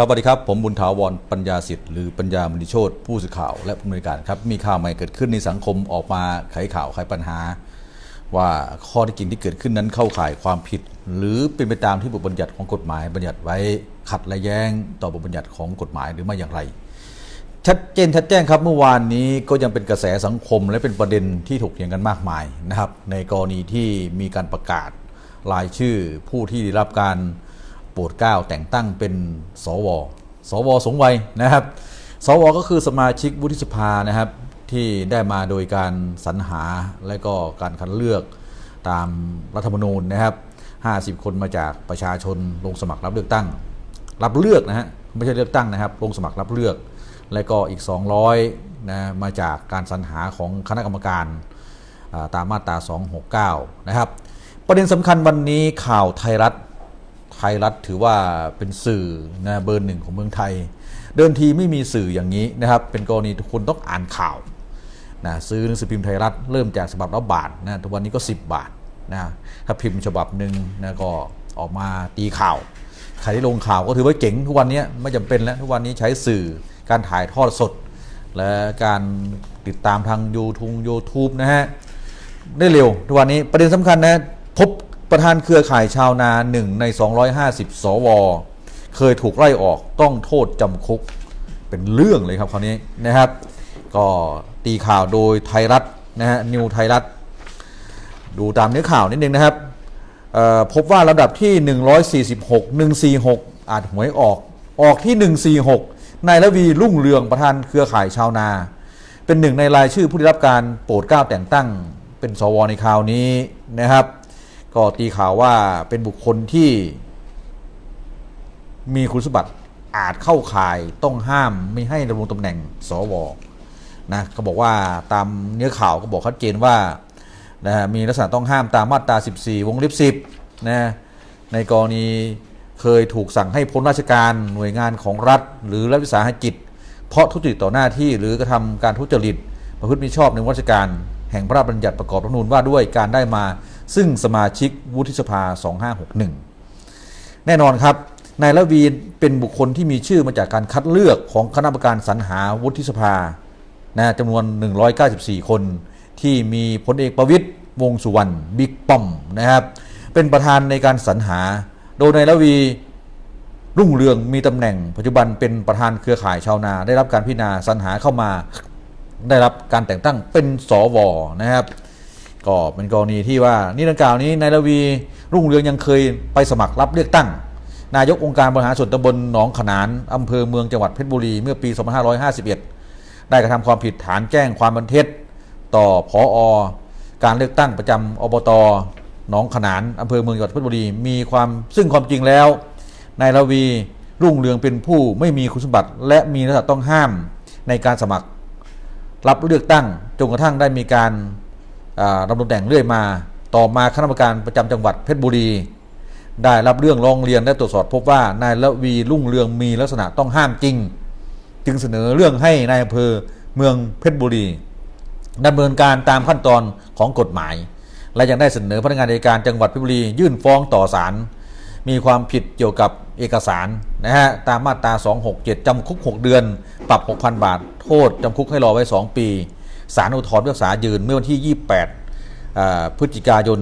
ครับสวัสดีครับผมบุญถาวรปัญญาสิทธิ์หรือปัญญามณีโชติผู้สื่อข่าวและผู้บริการครับมีข่าวใหม่เกิดขึ้นในสังคมออกมาไขข่าวไขปัญหาว่าข้อเท็จจริงที่เกิดขึ้นนั้นเข้าข่ายความผิดหรือเป็นไปตามที่บทบัญญัติของกฎหมายบัญญัติไว้ขัดและแย้งต่อบทบัญญัติของกฎหมายหรือไม่อย่างไรชัดเจนชัดแจ้งครับเมื่อวานนี้ก็ยังเป็นกระแสสังคมและเป็นประเด็นที่ถกเถียงกันมากมายนะครับในกรณีที่มีการประกาศรายชื่อผู้ที่ได้รับการโปรดเกล้าแต่งตั้งเป็นสวสูงวัยนะครับสวก็คือสมาชิกวุฒิสภานะครับที่ได้มาโดยการสรรหาและก็การคัดเลือกตามรัฐธรรมนูญนะครับ50 คนมาจากประชาชนลงสมัครรับเลือกตั้งรับเลือกนะฮะไม่ใช่เลือกตั้งนะครับลงสมัครรับเลือกและก็อีก200นะมาจากการสรรหาของคณะกรรมการตามมาตรา269นะครับประเด็นสำคัญวันนี้ข่าวไทยรัฐถือว่าเป็นสื่อนะเบอร์หนึ่งของเมืองไทยเดิมทีไม่มีสื่ออย่างนี้นะครับเป็นกรณีทุกคนต้องอ่านข่าวนะซื้อหนังสือพิมพ์ไทยรัฐเริ่มจากฉบับละบาทนะทุกวันนี้ก็10 บาทนะถ้าพิมพ์ฉบับหนึ่งนะก็ออกมาตีข่าวใครที่ลงข่าวก็ถือว่าเจ๋งทุกวันนี้ไม่จำเป็นแล้วทุกวันนี้ใช้สื่อการถ่ายทอดสดและการติดตามทางYouTube นะฮะได้เร็วทุกวันนี้ประเด็นสำคัญนะพบประธานเครือข่ายชาวนา1 ใน 250 สวเคยถูกไล่ออกต้องโทษจำคุกเป็นเรื่องเลยครับคราวนี้นะครับก็ตีข่าวโดยไทยรัฐนะฮะนิวไทยรัฐดูตามเนื้อข่าวนิดนึงนะครับพบว่าลำดับที่146อาจหวยออกที่146นายระวีรุ่งเรืองประธานเครือข่ายชาวนาเป็นหนึ่งในรายชื่อผู้ได้รับการโปรดเกล้าแต่งตั้งเป็นสวในคราวนี้นะครับก็ตีข่าวว่าเป็นบุคคลที่มีคุณสมบัติอาจเข้าข่ายต้องห้ามไม่ให้ดำรงตำแหน่งสวนะเขาบอกว่าตามเนื้อข่าวก็บอกชัดเจนว่านะมีลักษณะต้องห้ามตามมาตรา14 วงเล็บ 10นะในกรณีเคยถูกสั่งให้พ้นราชการหน่วยงานของรัฐหรือรัฐวิสาหกิจเพราะทุจริตต่อหน้าที่หรือกระทำการทุจริตประพฤติมิชอบในราชการแห่งพระราชบัญญัติประกอบรัฐธรรมนูญว่าด้วยการได้มาซึ่งสมาชิกวุฒิสภา2561แน่นอนครับนายระวีเป็นบุคคลที่มีชื่อมาจากการคัดเลือกของคณะกรรมการสรรหาวุฒิสภานะจำนวน194 คนที่มีพลเอกประวิตรวงษ์สุวรรณบิ๊กป้อมนะครับเป็นประธานในการสรรหาโดยนายระวีรุ่งเรืองมีตำแหน่งปัจจุบันเป็นประธานเครือข่ายชาวนาได้รับการพิจารณาสรรหาเข้ามาได้รับการแต่งตั้งเป็นสวนะครับก็เป็นกรณีที่ว่านี่ดังกล่าวนี้นายระวีรุ่งเรืองยังเคยไปสมัครรับเลือกตั้งนายกองค์การบริหารส่วนตำบลหนองขนานอำเภอเมืองจังหวัดเพชรบุรีเมื่อปี 2551 ได้กระทำความผิดฐานแจ้งความบันเท็จต่อผอ.การเลือกตั้งประจำอบต.หนองขนานอำเภอเมืองจังหวัดเพชรบุรีมีความซึ่งความจริงแล้วนายระวีรุ่งเรืองเป็นผู้ไม่มีคุณสมบัติและมีลักษณะต้องห้ามในการสมัครรับเลือกตั้งจนกระทั่งได้มีการดำรงตำแหน่งเรื่อยมาต่อมาคณะกรรมการประจำจังหวัดเพชรบุรีได้รับเรื่องร้องเรียนและตรวจสอบพบว่านายระวีรุ่งเรืองมีลักษณะต้องห้ามจริงจึงเสนอเรื่องให้นายอำเภอเมืองเพชรบุรีดำเนินการตามขั้นตอนของกฎหมายและยังได้เสนอพนักงานอัยการจังหวัดเพชรบุรียื่นฟ้องต่อศาลมีความผิดเกี่ยวกับเอกสารนะฮะตามมาตรา267จำคุก6 เดือนปรับ 6,000 บาทโทษจำคุกให้รอไว้2 ปีศาลอุทธรณ์พิพากษายืนเมื่อวันที่28พฤศจิกายน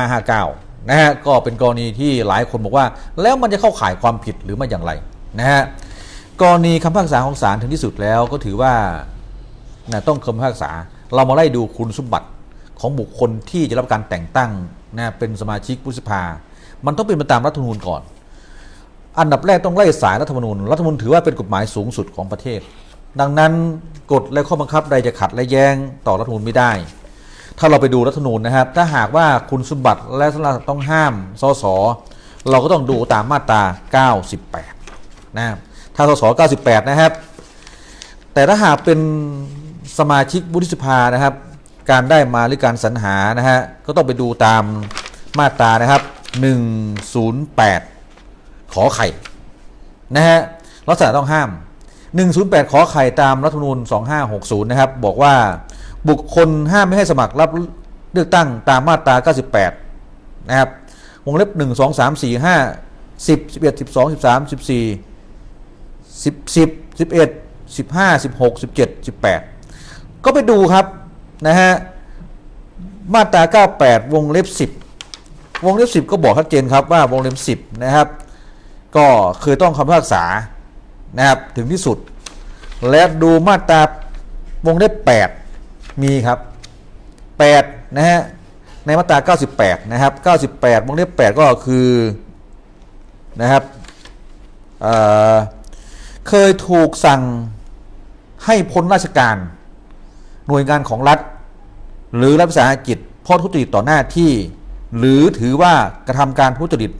2559นะฮะก็เป็นกรณีที่หลายคนบอกว่าแล้วมันจะเข้าข่ายความผิดหรือไม่อย่างไรนะฮะกรณีคำพิพากษาของศาลถึงที่สุดแล้วก็ถือว่าต้องคำพิพากษาเรามาไล่ดูคุณสมบัติของบุคคลที่จะรับการแต่งตั้งนะเป็นสมาชิกวุฒิสภามันต้องเป็นไปตามรัฐธรรมนูญก่อนอันดับแรกต้องไล่สายรัฐธรรมนูญถือว่าเป็นกฎหมายสูงสุดของประเทศดังนั้นกฎและข้อบังคับใดจะขัดและแย้งต่อรัฐธรรมนูญไม่ได้ถ้าเราไปดูรัฐธรรมนูญนะครับถ้าหากว่าคุณสมบัติและต้องห้ามสสเราก็ต้องดูตามมาตรา98นะครับถ้าสส98นะครับแต่ถ้าหากเป็นสมาชิกวุฒิสภานะครับการได้มาหรือการสรรหานะฮะก็ต้องไปดูตามมาตรานะครับ108ขอไข่นะฮะลักษณะต้องห้าม108ขอไข่ตามรัฐธรรมนูญ2560นะครับบอกว่าบุคคลห้ามไม่ให้สมัครรับเลือกตั้งตามมาตรา98นะครับวงเล็บ1 2 3 4 5 10 11 12 13 14 ก็ไปดูครับนะฮะมาตรา98วงเล็บ10วงเล็บ10ก็บอกชัดเจนครับว่าวงเล็บ10นะครับก็คือต้องคำพิพากษานะครับถึงที่สุดและดูมาตราวงเล็บ8มีครับ8นะฮะในมาตรา98นะครับ98วงเล็บ8ก็คือนะครับเคยถูกสั่งให้พ้นราชการหน่วยงานของรัฐหรือรัฐวิสาหกิจเพราะทุจริตต่อหน้าที่หรือถือว่ากระทำการทุจริต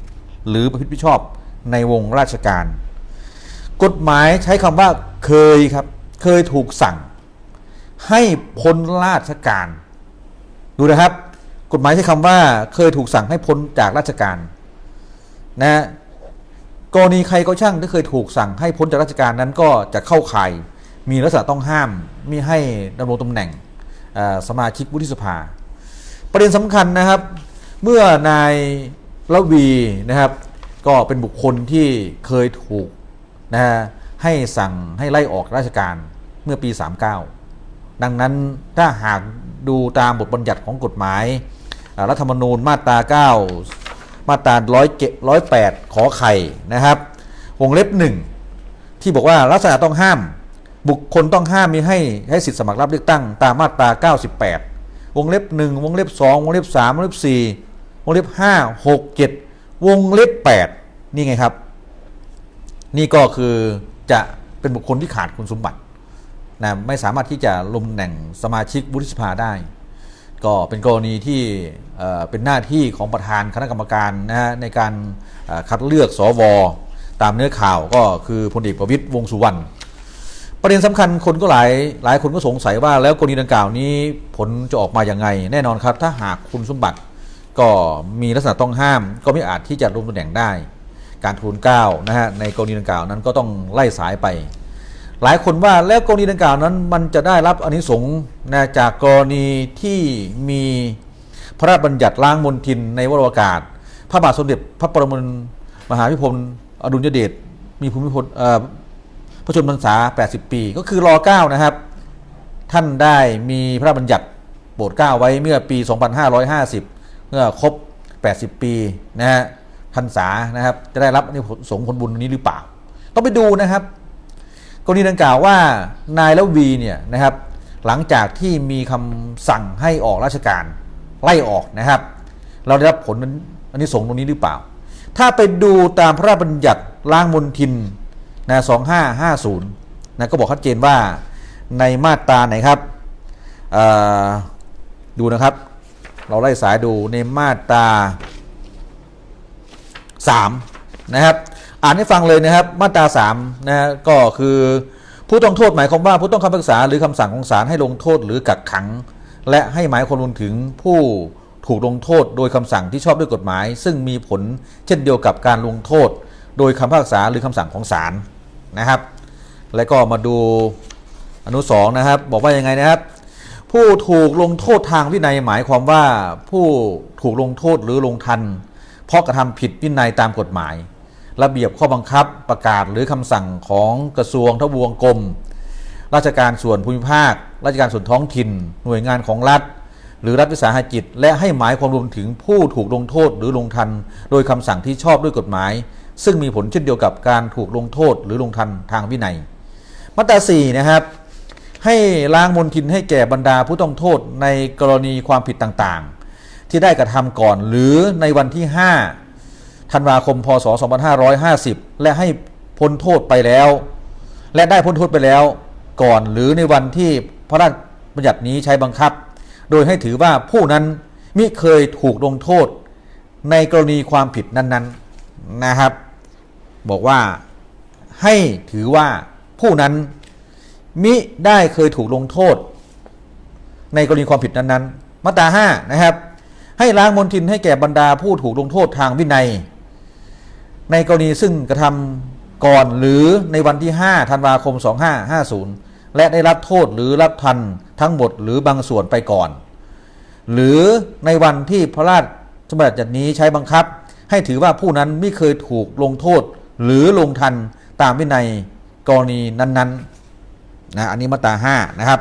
หรือประพฤติผิดชอบในวงราชการกฎหมายใช้คำว่าเคยครับเคยถูกสั่งให้พ้นราชการดูนะครับกฎหมายใช้คำว่าเคยถูกสั่งให้พ้นจากราชการนะกรณีใครก็ช่างที่เคยถูกสั่งให้พ้นจากราชการนั้นก็จะเข้าข่ายมีลักษณะต้องห้ามมิให้ดำรงตำแหน่งสมาชิกวุฒิสภาประเด็นสำคัญนะครับเมื่อนายละวีนะครับก็เป็นบุคคลที่เคยถูกนะฮะให้สั่งให้ไล่ออกราชการเมื่อปี39ดังนั้นถ้าหากดูตามบทบัญญัติของกฎหมายรัฐธรรมนูญมาตรา9มาตรา108ขอไข่นะครับวงเล็บ1ที่บอกว่าลักษณะต้องห้ามบุคคลต้องห้ามมีให้สิทธิสมัครรับเลือกตั้งตามมาตรา98วงเล็บ1วงเล็บ2วงเล็บ3วงเล็บ4วงเล็บ5 6 7วงเล็บ8นี่ไงครับนี่ก็คือจะเป็นบุคคลที่ขาดคุณสมบัตินะไม่สามารถที่จะลงตำแหน่งสมาชิกวุฒิสภาได้ก็เป็นกรณีที่เป็นหน้าที่ของประธานคณะกรรมการนะฮะในการคัดเลือกสวตามเนื้อข่าวก็คือพลเอกประวิตรวงษ์สุวรรณประเด็นสำคัญคนก็หลายคนก็สงสัยว่าแล้วกรณีดังกล่าวนี้ผลจะออกมาอย่างไงแน่นอนครับถ้าหากคุณสมบัติก็มีลักษณะต้องห้ามก็ไม่อาจที่จะลงตำแหน่งได้การทูลเกล้านะฮะในกรณีดังกล่าวนั้นก็ต้องไล่สายไปหลายคนว่าแล้วกรณีดังกล่าวนั้นมันจะได้รับอานิสงส์นะจากกรณีที่มีพระราชบัญญัติล้างมลทินในวโรกาสพระบาทสมเด็จพระปรมินทรมหาวิภพอดุลยเดชมีภูมิพลพระชนมพรรษา80 ปีก็คือร9นะครับท่านได้มีพระราชบัญญัติโปรดเกล้าไว้เมื่อปี2550เมื่อครบ80 ปีนะฮะพรรษานะครับจะได้รับอานิสงส์ผลบุญนี้หรือเปล่าต้องไปดูนะครับกรณีดังกล่าวว่านายละวีเนี่ยนะครับหลังจากที่มีคำสั่งให้ออกราชการไล่ออกนะครับเราได้รับผลอานิสงส์ตรงนี้หรือเปล่าถ้าไปดูตามพระราชบัญญัติล้างมลทินนะ2550นะก็บอกชัดเจนว่าในมาตราไหนครับดูนะครับเราไล่สายดูในมาตรา3นะครับอ่านให้ฟังเลยนะครับมาตรา3นะก็คือผู้ต้องโทษหมายความว่าผู้ต้องคำพิพากษาหรือคำสั่งของศาลให้ลงโทษหรือกักขังและให้หมายความรวมถึงผู้ถูกลงโทษโดยคำสั่งที่ชอบด้วยกฎหมายซึ่งมีผลเช่นเดียวกับการลงโทษโดยคำพิพากษาหรือคำสั่งของศาลนะครับและก็มาดูอนุ2นะครับบอกว่ายังไงนะครับผู้ถูกลงโทษทางวินัยหมายความว่าผู้ถูกลงโทษหรือลงทันเพราะกระทำผิดวินัยตามกฎหมายระเบียบข้อบังคับประกาศหรือคำสั่งของกระทรวงทบวงกรมราชการส่วนภูมิภาคราชการส่วนท้องถิ่นหน่วยงานของรัฐหรือรัฐวิสาหกิจและให้หมายความรวมถึงผู้ถูกลงโทษหรือลงทันโดยคำสั่งที่ชอบด้วยกฎหมายซึ่งมีผลเช่นเดียวกับการถูกลงโทษหรือลงทันทางวินัยมาตรา4นะครับให้ล้างมลทินให้แก่บรรดาผู้ต้องโทษในกรณีความผิดต่างๆที่ได้กระทำก่อนหรือในวันที่5ธันวาคมพศ2550และให้พ้นโทษไปแล้วและได้พ้นโทษไปแล้วก่อนหรือในวันที่พระราชบัญญัตินี้ใช้บังคับโดยให้ถือว่าผู้นั้นมิเคยถูกลงโทษในกรณีความผิดนั้นๆนะครับบอกว่าให้ถือว่าผู้นั้นมิได้เคยถูกลงโทษในกรณีความผิดนั้นๆมาตรา5นะครับให้ล้างมลทินให้แก่บรรดาผู้ถูกลงโทษทางวินัยในกรณีซึ่งกระทำก่อนหรือในวันที่5ธันวาคม2550และได้รับโทษหรือรับทันทั้งหมดหรือบางส่วนไปก่อนหรือในวันที่พระราชบัญญัตินี้ใช้บังคับให้ถือว่าผู้นั้นไม่เคยถูกลงโทษหรือลงทันตามวินัย กรณีนั้นๆนะอันนี้มาตรา5นะครับ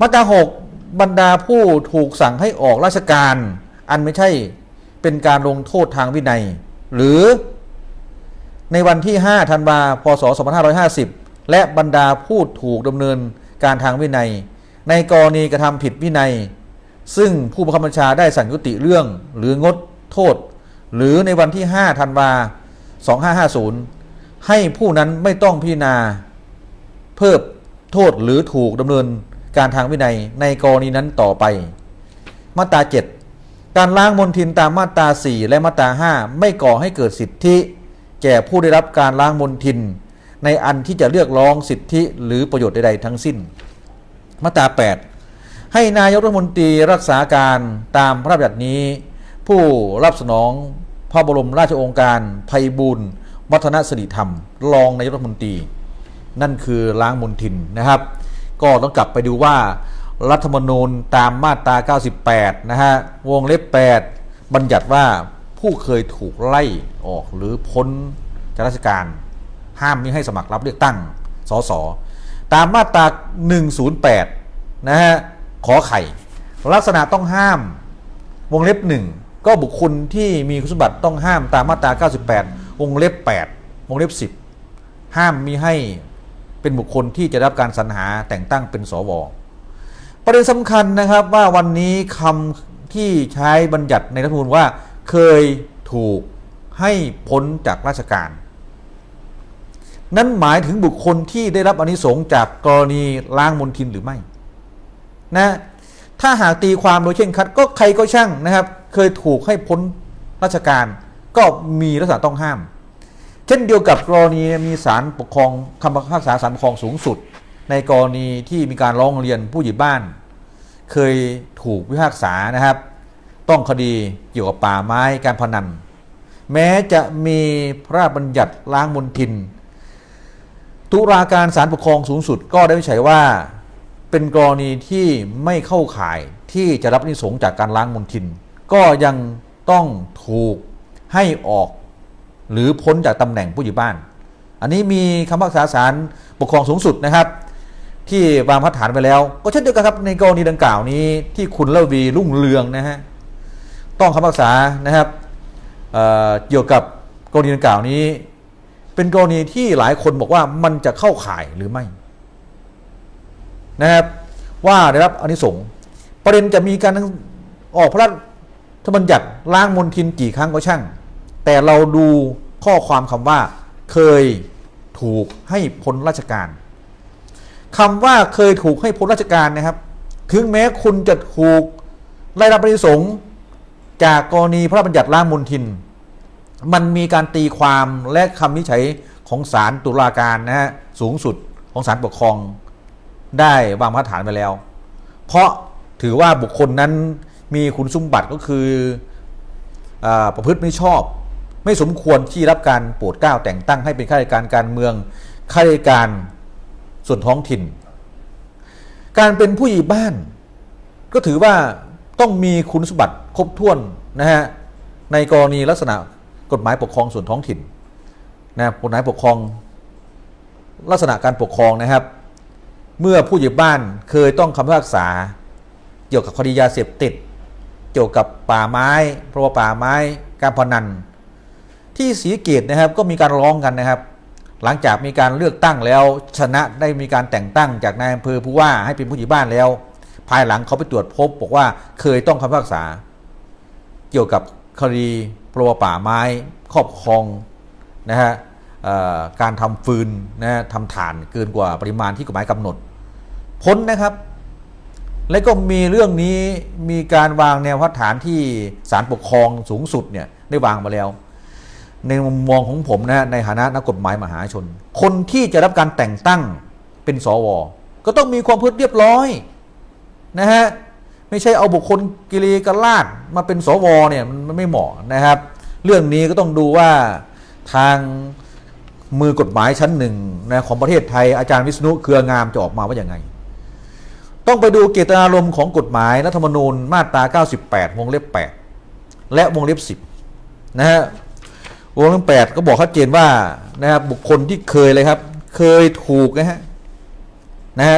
มาตรา6บรรดาผู้ถูกสั่งให้ออกราชการอันไม่ใช่เป็นการลงโทษทางวินัยหรือในวันที่5ธันวาคมพศ2550และบรรดาผู้ถูกดำเนินการทางวินัยในกรณีกระทำผิดวินัยซึ่งผู้บังคับบัญชาได้สั่งยุติเรื่องหรืองดโทษหรือในวันที่5ธันวาคม2550ให้ผู้นั้นไม่ต้องพิจารณาเพิ่มโทษหรือถูกดำเนินการทางวินัยในกรณีนั้นต่อไปมาตรา7การล้างมลทินตามมาตรา4และมาตรา5ไม่ก่อให้เกิดสิทธิแก่ผู้ได้รับการล้างมลทินในอันที่จะเรียกร้องสิทธิหรือประโยชน์ใดๆทั้งสิ้นมาตรา8ให้นายกรัฐมนตรีรักษาการตามพระราชบัญญัตินี้ผู้รับสนองพระบรมราชโองการไพบูลย์วัฒนสิริธรรมรองนายกรัฐมนตรีนั่นคือล้างมลทินนะครับก็ต้องกลับไปดูว่ารัฐธรรมนูญตามมาตรา98นะฮะวงเล็บ8บัญญัติว่าผู้เคยถูกไล่ออกหรือพ้นจากราชการห้ามมิให้สมัครรับเลือกตั้งสสตามมาตรา108นะฮะขอไข่ลักษณะต้องห้ามวงเล็บ1ก็บุคคลที่มีคุณสมบัติต้องห้ามตามมาตรา98วงเล็บ8วงเล็บ10ห้ามมิให้เป็นบุคคลที่จะรับการสรรหาแต่งตั้งเป็นสวประเด็นสำคัญนะครับว่าวันนี้คำที่ใช้บัญญัติในรัฐธรรมนูญว่าเคยถูกให้พ้นจากราชการนั้นหมายถึงบุคคลที่ได้รับอานิสงส์จากกรณีล้างมลทินหรือไม่นะถ้าหากตีความโดยเช่นคัดก็ใครก็ช่างนะครับเคยถูกให้พ้นราชการก็มีลักษณะต้องห้ามเช่นเดียวกับกรณีมีศาลปกครองคำพิพากษาศาลปกครองสูงสุดในกรณีที่มีการร้องเรียนผู้ใหญ่บ้านเคยถูกพิพากษานะครับต้องคดีเกี่ยวกับป่าไม้การพนันแม้จะมีพระราชบัญญัติล้างมลทินตุลาการศาลปกครองสูงสุดก็ได้วินิจฉัยว่าเป็นกรณีที่ไม่เข้าข่ายที่จะรับอานิสงส์จากการล้างมลทินก็ยังต้องถูกให้ออกหรือพ้นจากตำแหน่งผู้ใหญ่บ้านอันนี้มีคำพิพากษาศาลปกครองสูงสุดนะครับที่วางพัฒฐานไปแล้วก็เช่นเดียวกันครับในกรณีดังกล่าวนี้ที่คุณละวีรุ่งเรืองนะฮะต้องคำพิพากษานะครับเกี่ยวกับกรณีดังกล่าวนี้เป็นกรณีที่หลายคนบอกว่ามันจะเข้าข่ายหรือไม่นะครับว่าได้รับอานิสงส์ประเด็นจะมีการออกพระราชบัญญัติล้างมลทินกี่ครั้งก็ช่างแต่เราดูข้อความคำว่าเคยถูกให้พ้นราชการคำว่าเคยถูกให้พ้นราชการนะครับถึงแม้คุณจะถูกได้รับอานิสงส์จากกรณีพระราชบัญญัติล้างมลทินมันมีการตีความและคำวินิจฉัยของศาลตุลาการนะฮะสูงสุดของศาลปกครองได้วางมาตรฐานไปแล้วเพราะถือว่าบุคคลนั้นมีคุณสมบัติก็คือประพฤติไม่ชอบไม่สมควรที่รับการโปรดเกล้าแต่งตั้งให้เป็นข้าราชการการเมืองข้าราชการส่วนท้องถิ่นการเป็นผู้ใหญ่บ้านก็ถือว่าต้องมีคุณสมบัติครบถ้วนนะฮะในกรณีลักษณะกฎหมายปกครองส่วนท้องถิ่นนะกฎหมายปกครองลักษณะการปกครองนะครับเมื่อผู้ใหญ่บ้านเคยต้องคำพิพากษาเกี่ยวกับคดียาเสพติดเกี่ยวกับป่าไม้เพราะว่าป่าไม้การพนันที่ศรีสะเกษนะครับก็มีการร้องกันนะครับหลังจากมีการเลือกตั้งแล้วชนะได้มีการแต่งตั้งจากนายอำเภอผู้ว่าให้เป็นผู้ใหญ่บ้านแล้วภายหลังเขาไปตรวจพบบอกว่าเคยต้องคำพิพากษาเกี่ยวกับคดีพรบป่าไม้ครอบครองนะฮะการทำฟืนนะทำถ่านเกินกว่าปริมาณที่กฎหมายกำหนดพ้นนะครับและก็มีเรื่องนี้มีการวางแนวพัฒฐานที่ศาลปกครองสูงสุดเนี่ยได้วางมาแล้วในมุมมองของผมนะในฐานะนักกฎหมายมหาชนคนที่จะรับการแต่งตั้งเป็นสวก็ต้องมีความพฤติเรียบร้อยนะฮะไม่ใช่เอาบุคคลกิเลสลาดมาเป็นสวเนี่ยมันไม่เหมาะนะครับเรื่องนี้ก็ต้องดูว่าทางมือกฎหมายชั้นหนึ่งนะของประเทศไทยอาจารย์วิษณุเครืองามจะออกมาว่าอย่างไงต้องไปดูเจตนารมณ์ของกฎหมายรัฐธรรมนูญมาตรา98วงเล็บ8และวงเล็บ10นะฮะวงเล็บ8ก็บอกชัดเจนว่านะครับบุคคลที่เคยเลยครับ เคยถูก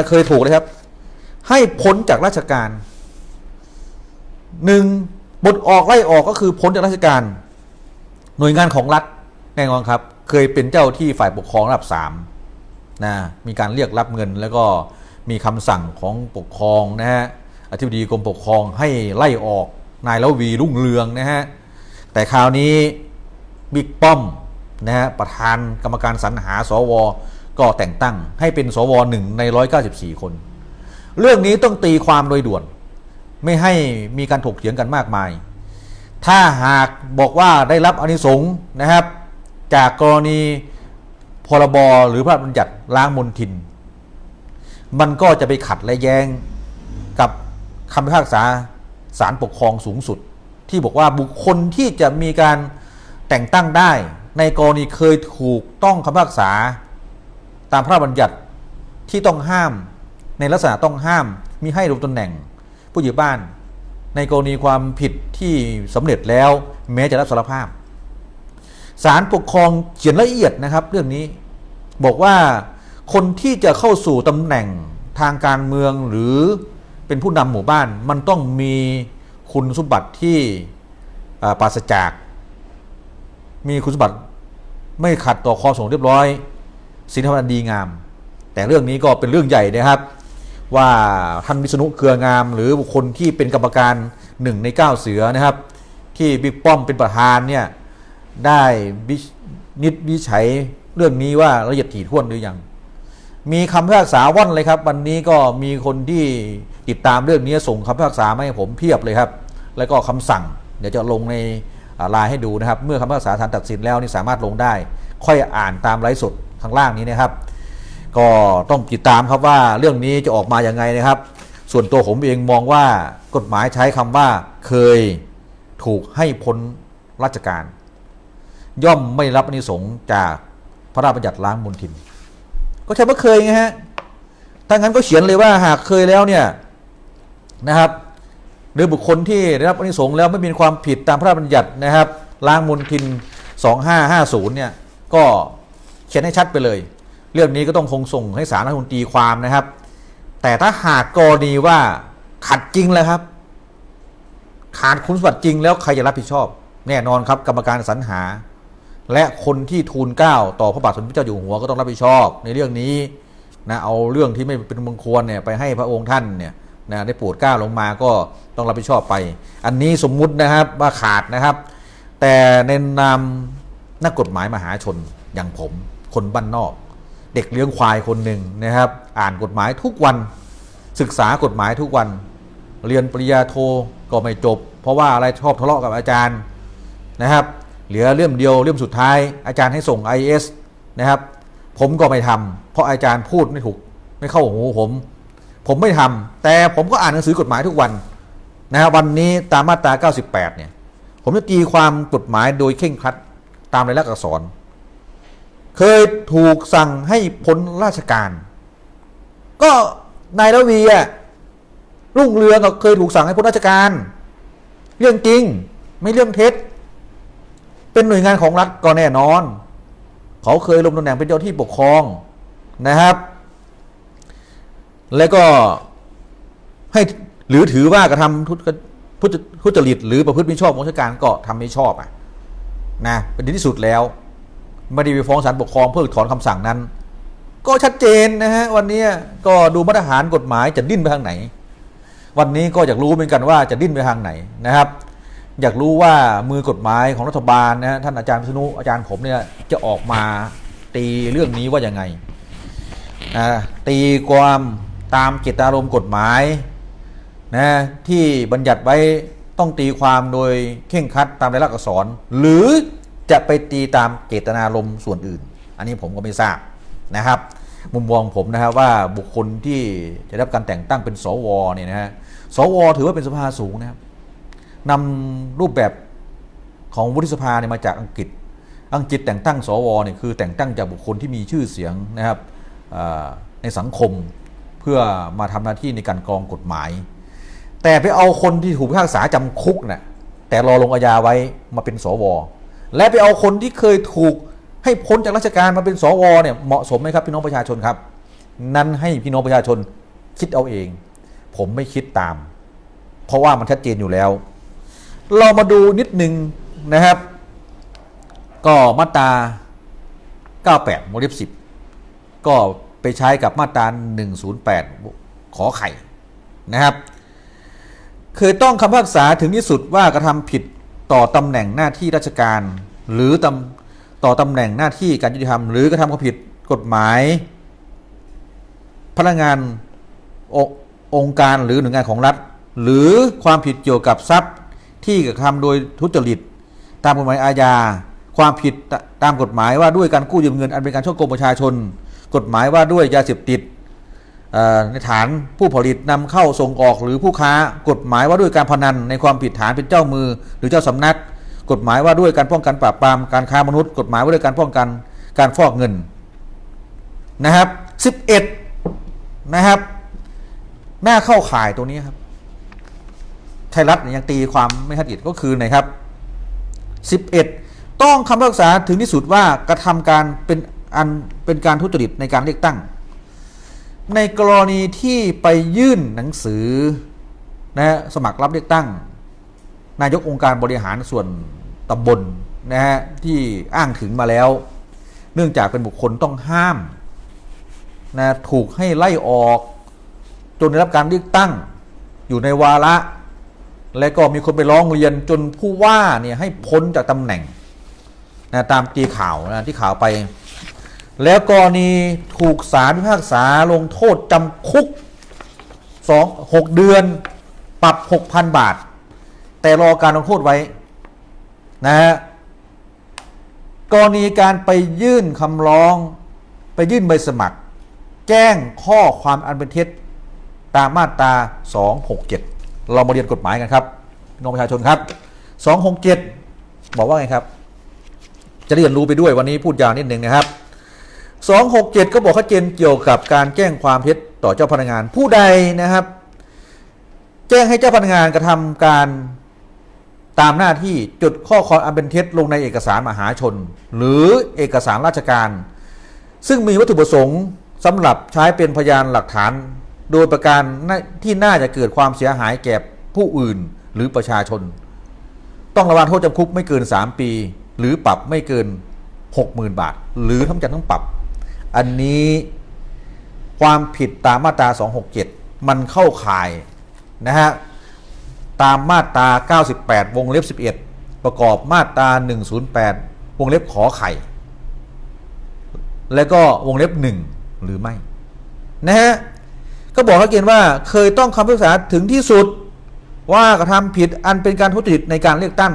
เคยถูกนะครับให้พ้นจากราชการหนึ่งปลดออกไล่ออกก็คือพ้นจากราชการหน่วยงานของรัฐแน่นอนครับเคยเป็นเจ้าที่ฝ่ายปกครองระดับ3นะมีการเรียกรับเงินแล้วก็มีคำสั่งของปกครองนะฮะอธิบดีกรมปกครองให้ไล่ออกนายละวีรุ่งเรืองนะฮะแต่คราวนี้บิ๊กป้อมนะฮะประธานกรรมการสรรหาสวก็แต่งตั้งให้เป็นสว1 ใน 194 คนเรื่องนี้ต้องตีความโดยด่วนไม่ให้มีการถกเถียงกันมากมายถ้าหากบอกว่าได้รับอานิสงส์นะครับจากกรณีพรบหรือพระราชบัญญัติล้างมลทินมันก็จะไปขัดและแย้งกับคำพิพากษาศาลปกครองสูงสุดที่บอกว่าบุคคลที่จะมีการแต่งตั้งได้ในกรณีเคยถูกต้องคำพิพากษาตามพระราชบัญญัติที่ต้องห้ามในลักษณะต้องห้ามมิให้ดำรงตำแหน่งผู้ใหญ่บ้านในกรณีความผิดที่สำเร็จแล้วแม้จะรับสารภาพศาลปกครองเขียนละเอียดนะครับเรื่องนี้บอกว่าคนที่จะเข้าสู่ตำแหน่งทางการเมืองหรือเป็นผู้นำหมู่บ้านมันต้องมีคุณสมบัติที่ปราศจากมีคุณสมบัติไม่ขัดต่อความสงบเรียบร้อยศีลธรรมอันดีงามแต่เรื่องนี้ก็เป็นเรื่องใหญ่นะครับว่าท่านวิษณุเครืองามหรือบุคคลที่เป็นกรรมการ1 ใน 9 เสือนะครับที่บิ๊กป้อมเป็นประธานเนี่ยได้วิจัยเรื่องนี้ว่าละเอียดถี่ถ้วนหรือยังมีคำพิพากษาว่อนเลยครับวันนี้ก็มีคนที่ติดตามเรื่องนี้ส่งคำพิพากษามาให้ผมเพียบเลยครับแล้วก็คำสั่งเดี๋ยวจะลงในไลน์ให้ดูนะครับเมื่อคำพิพากษาศาลตัดสินแล้วนี่สามารถลงได้ค่อยอ่านตามไลฟ์สดข้างล่างนี้นะครับก็ต้องติดตามครับว่าเรื่องนี้จะออกมาอย่างไงนะครับส่วนตัวผมเองมองว่ากฎหมายใช้คำว่าเคยถูกให้พ้นราชการย่อมไม่รับอานิสงส์จากพระราชบัญญัติล้างมลทินก็ใช่ว่าเคยไงฮะถ้างั้นก็เขียนเลยว่าหากเคยแล้วเนี่ยนะครับหรือบุคคลที่ได้รับอานิสงส์แล้วไม่มีความผิดตามพระราชบัญญัตินะครับล้างมลทิน2550เนี่ยก็เขียนให้ชัดไปเลยเรื่องนี้ก็ต้องคงส่งให้ศาลรัฐธรรมนูญตีความนะครับแต่ถ้าหากกรณีว่าขัดจริงแล้วครับขาดคุณสมบัติจริงแล้วใครจะรับผิดชอบแน่นอนครับกรรมการสรรหาและคนที่ทูลเกล้าต่อพระบาทสมเด็จพระเจ้าอยู่หัวก็ต้องรับผิดชอบในเรื่องนี้นะเอาเรื่องที่ไม่เป็นมงคลเนี่ยไปให้พระองค์ท่านเนี่ยนะได้โปรดเกล้าลงมาก็ต้องรับผิดชอบไปอันนี้สมมุตินะครับว่าขาดนะครับแต่ในนามนักกฎหมายมหาชนอย่างผมคนบ้านนอกเด็กเลี้ยงควายคนหนึ่งนะครับอ่านกฎหมายทุกวันศึกษากฎหมายทุกวันเรียนปริญญาโทก็ไม่จบเพราะว่าอะไรชอบทะเลาะกับอาจารย์นะครับเหลือเล่มเดียวเล่มสุดท้ายอาจารย์ให้ส่ง IS นะครับผมก็ไม่ทำเพราะอาจารย์พูดไม่ถูกไม่เข้าหูผมไม่ทำแต่ผมก็อ่านหนังสือกฎหมายทุกวันนะครับวันนี้ตามมาตรา98เนี่ยผมจะตีความกฎหมายโดยเคร่งครัดตามรายลักษณ์อักษรเคยถูกสั่งให้พ้นราชการก็นายละวีรุ่งเรืองก็เคยถูกสั่งให้พ้นราชการเรื่องจริงไม่เรื่องเท็จเป็นหน่วยงานของรัฐก็แน่นอนเขาเคยลงตำแหน่งเป็นเจ้าที่ปกครองนะครับแล้วก็ให้หรือถือว่ากระทำทุจริตหรือประพฤติมิชอบของราชการก็ทำไม่ชอบนะเป็นที่สุดแล้วไม่ได้ไปฟ้องศาลปกครองเพื่อถอนคำสั่งนั้นก็ชัดเจนนะฮะวันนี้ก็ดูมาตรฐานกฎหมายจะดิ้นไปทางไหนวันนี้ก็อยากรู้เหมือนกันว่าจะดิ้นไปทางไหนนะครับอยากรู้ว่ามือกฎหมายของรัฐบาลนะฮะท่านอาจารย์วิษณุอาจารย์ผมเนี่ยจะออกมาตีเรื่องนี้ว่ายังไงตีความตามเจตนารมณ์กฎหมายนะที่บัญญัติไว้ต้องตีความโดยเคร่งครัดตามรายลักษณ์อักษรหรือจะไปตีตามเจตนารมณ์ส่วนอื่นอันนี้ผมก็ไม่ทราบนะครับมุมมองผมนะครับว่าบุคคลที่จะได้รับการแต่งตั้งเป็นสวเนี่ยนะฮะสวถือว่าเป็นสภาสูงนะครับนำรูปแบบของวุฒิสภาเนี่ยมาจากอังกฤษแต่งตั้งสวเนี่ยคือแต่งตั้งจากบุคคลที่มีชื่อเสียงนะครับในสังคมเพื่อมาทำหน้าที่ในการกรองกฎหมายแต่ไปเอาคนที่ถูกพิพากษาจำคุกน่ะแต่รอลงอาญาไว้มาเป็นสวและไปเอาคนที่เคยถูกใ ให้พ้นจากราชการมาเป็นสวเนี่ยเหมาะสมไหมครับพี่น้องประชาชนครับนั้นให้พี่น้องประชาชนคิดเอาเองผมไม่คิดตามเพราะว่ามันชัดเจนอยู่แล้วเรามาดูนิดนึงนะครับก็มาตรา98วงเล็บ10ก็ไปใช้กับมาตรา108ขอไข่นะครับเคยต้องคำพิพากษาถึงที่สุดว่ากระทำผิดต่อตำแหน่งหน้าที่ราชการหรือต่อตำแหน่งหน้าที่การยุติธรรมหรือกระทำความผิดกฎหมายพนักงานองค์การหรือหน่วยงานของรัฐหรือความผิดเกี่ยวกับทรัพย์ที่กระทำโดยทุจริตตามกฎหมายอาญาความผิดตามกฎหมายว่าด้วยการกู้ยืมเงินอันเป็นการฉ้อโกงประชาชนกฎหมายว่าด้วยยาเสพติดในฐานผู้ผลิตนำเข้าส่งออกหรือผู้ค้ากฎหมายว่าด้วยการพนันในความผิดฐานเป็นเจ้ามือหรือเจ้าสำนักกฎหมายว่าด้วยการป้องกันปราบปรามการค้ามนุษย์กฎหมายว่าด้วยการป้องกันการฟอกเงินนะครับ11นะครับหน้าเข้าข่ายตัวนี้ครับไทยรัฐยังตีความไม่ชัดเจนก็คือไหนครับ11ต้องคำพิพากษาถึงที่สุดว่ากระทำการเป็นการทุจริตในการเลือกตั้งในกรณีที่ไปยื่นหนังสือนะสมัครรับเลือกตั้งนายกองค์การบริหารส่วนตำบลนะฮะที่อ้างถึงมาแล้วเนื่องจากเป็นบุคคลต้องห้ามนะถูกให้ไล่ออกจนได้รับการเลือกตั้งอยู่ในวาระและก็มีคนไปร้องเรียนจนผู้ว่าเนี่ยให้พ้นจากตำแหน่งนะตามตีข่าวนะที่ข่าวไปแล้วกรณีถูกศาลพิพากษาลงโทษจำคุก6 เดือนปรับ 6,000 บาทแต่รอการลงโทษไว้นะฮะกรณีการไปยื่นคำร้องไปยื่นใบสมัครแจ้งข้อความอันเป็นเท็จตามมาตรา267เรามาเรียนกฎหมายกันครับพี่น้องประชาชนครับ267บอกว่าไงครับจะเรียนรู้ไปด้วยวันนี้พูดยาวนิดนึงนะครับ267ก็บอกชัดเจนเกี่ยวกับการแจ้งความเท็จต่อเจ้าพนักงานผู้ใดนะครับแจ้งให้เจ้าพนักงานกระทำการตามหน้าที่จดข้อความอันเป็นเท็จลงในเอกสารมหาชนหรือเอกสารราชการซึ่งมีวัตถุประสงค์สำหรับใช้เป็นพยานหลักฐานโดยประการที่น่าจะเกิดความเสียหายแก่ผู้อื่นหรือประชาชนต้องระวังโทษจำคุกไม่เกิน3 ปีหรือปรับไม่เกิน 60,000 บาทหรือทั้งจำทั้งปรับอันนี้ความผิดตามมาตรา267มันเข้าข่ายนะฮะตามมาตรา98วงเล็บ11ประกอบมาตรา108วงเล็บขอไข่แล้วก็วงเล็บ1หรือไม่นะฮะก็บอกชัดเจนว่าเคยต้องคำพิพากษาถึงที่สุดว่ากระทำผิดอันเป็นการทุจริตในการเลือกตั้ง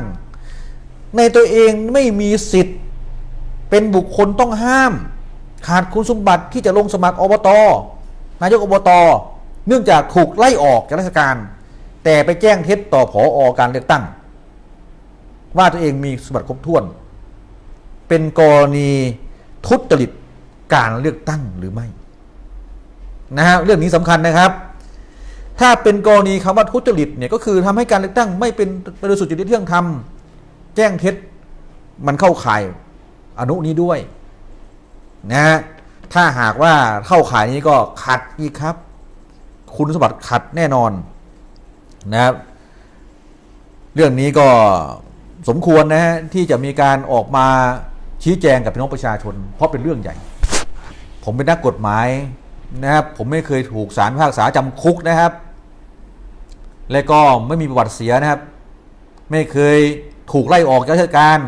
ในตัวเองไม่มีสิทธิ์เป็นบุคคลต้องห้ามขาดคุณสมบัติที่จะลงสมัครอบต.นายกอบต.เนื่องจากถูกไล่ออกจากราชการแต่ไปแจ้งเท็จต่อผอ.การเลือกตั้งว่าตัวเองมีสมบัติครบถ้วนเป็นกรณีทุจริตการเลือกตั้งหรือไม่นะฮะเรื่องนี้สำคัญนะครับถ้าเป็นกรณีคำว่าทุจริตเนี่ยก็คือทำให้การเลือกตั้งไม่เป็นไปโดยสุจริตเที่ยงธรรมแจ้งเท็จมันเข้าข่ายอนุนี้ด้วยนะฮะถ้าหากว่าเข้าข่ายนี้ก็ขัดอีกครับคุณสมบัติขัดแน่นอนนะครับเรื่องนี้ก็สมควรนะฮะที่จะมีการออกมาชี้แจงกับพี่น้องประชาชนเพราะเป็นเรื่องใหญ่ผมเป็นนักกฎหมายนะครับผมไม่เคยถูกศาลพิพากษาจำคุกนะครับและก็ไม่มีประวัติเสียนะครับไม่เคยถูกไล่ออกจากราชการ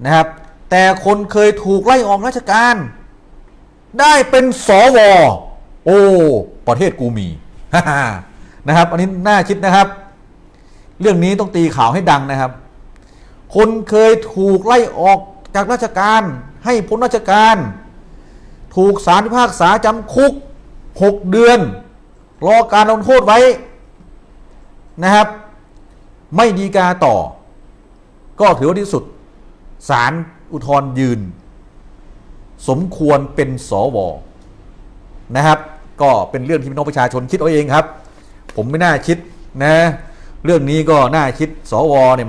นะครับแต่คนเคยถูกไล่ออกราชการได้เป็นสว.โอ้ประเทศกูมีนะครับอันนี้น่าคิดนะครับเรื่องนี้ต้องตีข่าวให้ดังนะครับคนเคยถูกไล่ออกจากราชการให้พ้นราชการถูกศาลพิพากษาจำคุก6 เดือนรอการลงโทษไว้นะครับไม่ฎีกาต่อก็ถือว่าที่สุดศาลอุทธรณ์ยืนสมควรเป็นสว.นะครับก็เป็นเรื่องที่พี่น้องประชาชนคิดเอาเองครับผมไม่น่าคิดนะเรื่องนี้ก็น่าคิดสว.เนี่ย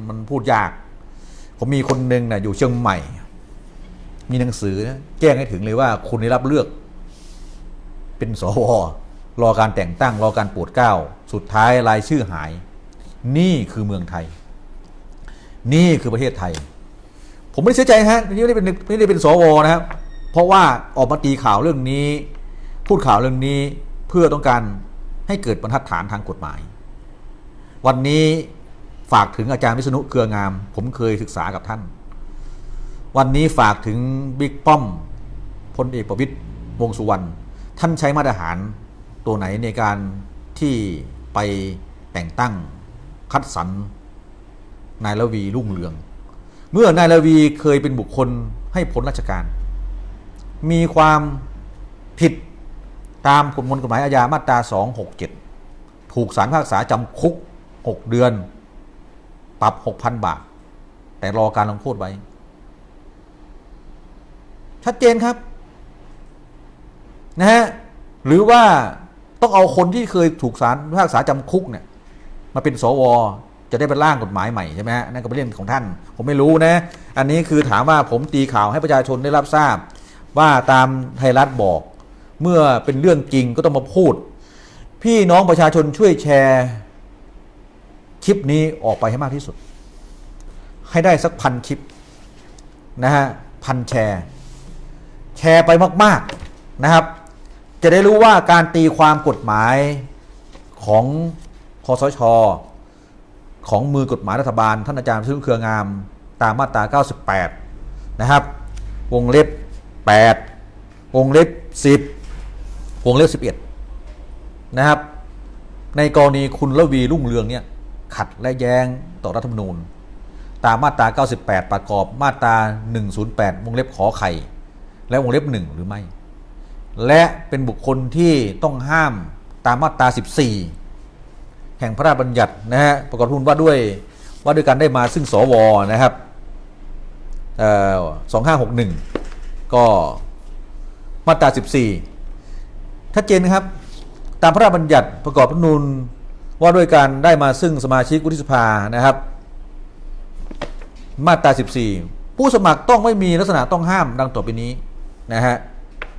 มันพูดยากผมมีคนหนึ่งนะอยู่เชียงใหม่ มีหนังสือแจ้งให้ถึงเลยว่าคุณได้รับเลือกเป็นสวรอการแต่งตั้งรอการโปรดเกล้าสุดท้ายรายชื่อหายนี่คือเมืองไทยนี่คือประเทศไทยผมไม่ได้เสียใจฮะที่ไม่ได้เป็นสวนะครับเพราะว่าออกมาตีข่าวเรื่องนี้พูดข่าวเรื่องนี้เพื่อต้องการให้เกิดบรรทัดฐานทางกฎหมายวันนี้ฝากถึงอาจารย์วิษณุเครืองามผมเคยศึกษากับท่านวันนี้ฝากถึงบิ๊กป้อมพลเอกประวิตรวงษ์สุวรรณท่านใช้มาตรฐานตัวไหนในการที่ไปแต่งตั้งคัดสรรนายระวีรุ่งเรืองเมื่อนายระวีเคยเป็นบุคคลให้พ้นราชการมีความผิดตามประมวลกฎหมายอาญามาตรา267ถูกศาลพิพากษาจำคุก6 เดือนปรับ 6,000 บาทแต่รอการลงโทษไว้ชัดเจนครับนะฮะหรือว่าต้องเอาคนที่เคยถูกศาลพิพากษาจำคุกเนี่ยมาเป็นสวจะได้เป็นร่างกฎหมายใหม่ใช่ไหมฮะนั่นก็เป็นเรื่องของท่านผมไม่รู้นะอันนี้คือถามว่าผมตีข่าวให้ประชาชนได้รับทราบว่าตามไทยรัฐบอกเมื่อเป็นเรื่องจริงก็ต้องมาพูดพี่น้องประชาชนช่วยแชร์คลิปนี้ออกไปให้มากที่สุดให้ได้สัก1,000 คลิปนะฮะ1,000 แชร์ไปมากๆนะครับจะได้รู้ว่าการตีความกฎหมายของคสช.ของมือกฎหมายรัฐบาลท่านอาจารย์วิษณุเครืองามตามมาตรา98นะครับวงเล็บ8วงเล็บ10วงเล็บ11นะครับในกรณีคุณระวีรุ่งเรืองเนี่ยขัดและแย้งต่อรัฐธรรมนูญตามมาตรา98ประกอบมาตรา108วงเล็บขอไข่และวงเล็บ1หรือไม่และเป็นบุคคลที่ต้องห้ามตามมาตรา14แห่งพระราชบัญญัตินะฮะประกอบรัฐธรรมนูญว่าด้วยการได้มาซึ่งสวนะครับ2561ก็มาตรา14ชัดเจนนะครับตามพระราชบัญญัติประกอบรัฐธรรมนูญว่าด้วยการได้มาซึ่งสมาชิกวุฒิสภานะครับมาตรา14ผู้สมัครต้องไม่มีลักษณะต้องห้ามดังต่อไปนี้นะฮะ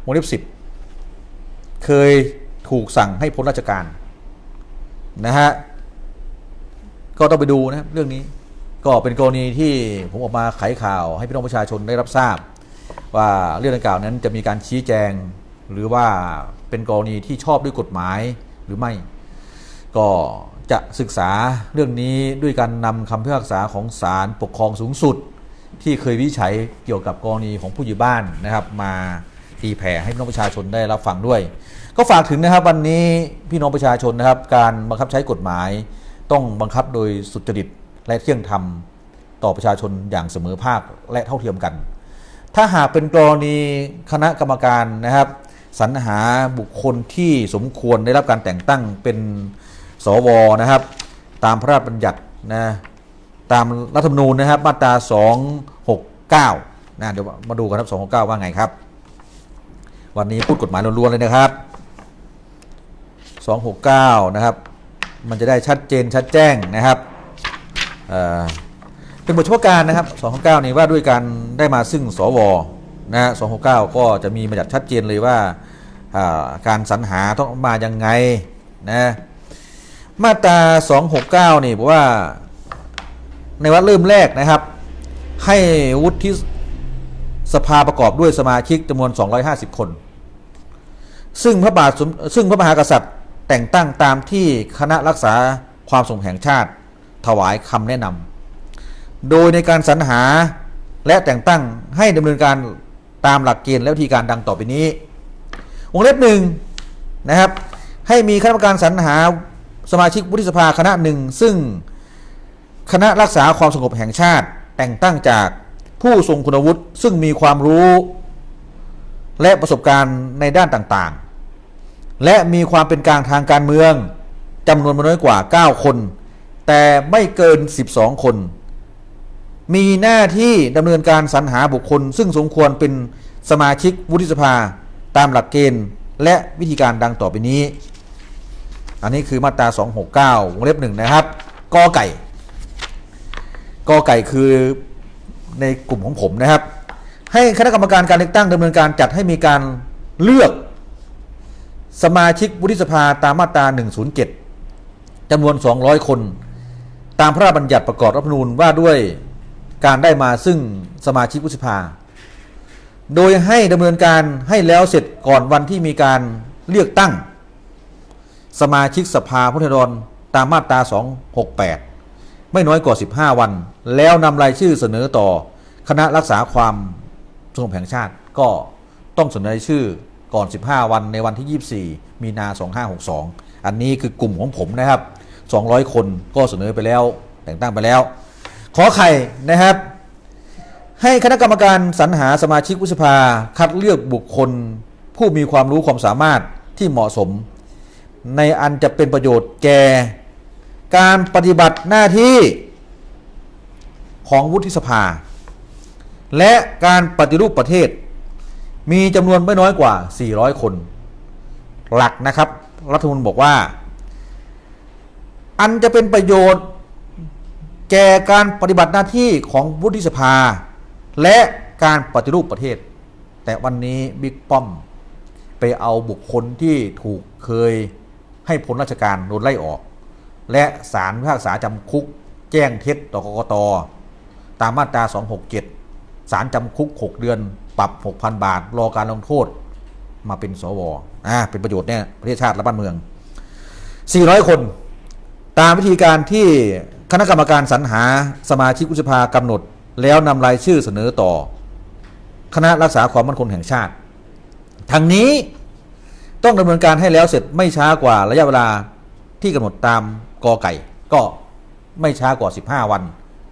วงเล็บ10เคยถูกสั่งให้พ้นราชการนะฮะก็ต้องไปดูนะเรื่องนี้ก็เป็นกรณีที่ผมออกมาไขข่าวให้พี่น้องประชาชนได้รับทราบว่าเรื่องดังกล่าวนั้นจะมีการชี้แจงหรือว่าเป็นกรณีที่ชอบด้วยกฎหมายหรือไม่ก็จะศึกษาเรื่องนี้ด้วยการนำคำพิพากษาของศาลปกครองสูงสุดที่เคยวินิจฉัยเกี่ยวกับกรณีของผู้ใหญ่บ้านนะครับมาตีแผ่ให้พี่น้องประชาชนได้รับฟังด้วยก็ฝากถึงนะครับวันนี้พี่น้องประชาชนนะครับการบังคับใช้กฎหมายต้องบังคับโดยสุจริตและเที่ยงธรรมต่อประชาชนอย่างเสมอภาคและเท่าเทียมกันถ้าหากเป็นกรณีคณะกรรมการนะครับสรรหาบุคคลที่สมควรได้รับการแต่งตั้งเป็นสวนะครับตามพระราชบัญญัตินะตามรัฐธรรมนูญนะครับมาตรา269นะเดี๋ยวมาดูกันครับ269ว่าไงครับวันนี้พูดกฎหมายล้วนๆเลยนะครับ269นะครับมันจะได้ชัดเจนชัดแจ้งนะครับเป็นบทเฉพาะการนะครับ269นี่ว่าด้วยการได้มาซึ่งสวนะ269ก็จะมีบัญญัติชัดเจนเลยว่าการสรรหาต้องมายังไงนะมาตรา269นี่บอกว่าในวรรคเริ่มแรกนะครับให้วุฒิสภาประกอบด้วยสมาชิกจำนวน250 คนซึ่งพระมหากษัตริย์แต่งตั้งตามที่คณะรักษาความสงบแห่งชาติถวายคำแนะนำโดยในการสรรหาและแต่งตั้งให้ดำเนินการตามหลักเกณฑ์และวิธีการดังต่อไปนี้วงเล็บ1นะครับให้มีคณะกรรมการสรรหาสมาชิกวุฒิสภาคณะหนึ่งซึ่งคณะรักษาความสงบแห่งชาติแต่งตั้งจากผู้ทรงคุณวุฒิซึ่งมีความรู้และประสบการณ์ในด้านต่างๆและมีความเป็นกลางทางการเมืองจำนวนไม่น้อยกว่า9 คนแต่ไม่เกิน12 คนมีหน้าที่ดำเนินการสรรหาบุคคลซึ่งสมควรเป็นสมาชิกวุฒิสภาตามหลักเกณฑ์และวิธีการดังต่อไปนี้อันนี้คือมาตรา269วงเล็บ1นะครับกอไก่คือในกลุ่มของผมนะครับ ให้คณะกรรมการการเลือกตั้งดำเนินการจัดให้มีการเลือกสมาชิกวุฒิสภาตามมาตรา 107 จำนวน 200 คน ตามพระราชบัญญัติประกอบรัฐธรรมนูญว่าด้วยการได้มาซึ่งสมาชิกวุฒิสภาโดยให้ดำเนินการให้แล้วเสร็จก่อนวันที่มีการเลือกตั้งสมาชิกสภาผู้แทนราษฎรตามมาตรา 268 ไม่น้อยกว่า 15 วันแล้วนำรายชื่อเสนอต่อคณะรักษาความสงบแห่งชาติก็ต้องเสนอรายชื่อก่อน 15 วันในวันที่ 24 มีนา 2562 อันนี้คือกลุ่มของผมนะครับ 200 คนก็เสนอไปแล้วแต่งตั้งไปแล้วขอไข่นะครับให้คณะกรรมการสรรหาสมาชิกวุฒิสภาคัดเลือกบุคคลผู้มีความรู้ความสามารถที่เหมาะสมในอันจะเป็นประโยชน์แก่การปฏิบัติหน้าที่ของวุฒิสภาและการปฏิรูปประเทศมีจำนวนไม่น้อยกว่า 400 คนหลักนะครับรัฐธรรมนูญบอกว่าอันจะเป็นประโยชน์แก่การปฏิบัติหน้าที่ของวุฒิสภาและการปฏิรูปประเทศแต่วันนี้บิ๊กป้อมไปเอาบุคคลที่ถูกเคยให้พ้นราชการโดนไล่ออกและศาลพิพากษาจำคุกแจ้งเท็จต่อกกต.ตามมาตรา 267 ศาลจำคุก 6 เดือนปรับ 6,000 บาทรอการลงโทษมาเป็นสว.เป็นประโยชน์แน่ประเทศชาติและบ้านเมือง 400 คนตามวิธีการที่คณะกรรมการสรรหาสมาชิกวุฒิสภากำหนดแล้วนำรายชื่อเสนอต่อคณะรักษาความมั่นคงแห่งชาติทั้งนี้ต้องดำเนินการให้แล้วเสร็จไม่ช้ากว่าระยะเวลาที่กำหนดตามกอไก่ก็ไม่ช้ากว่า 15 วัน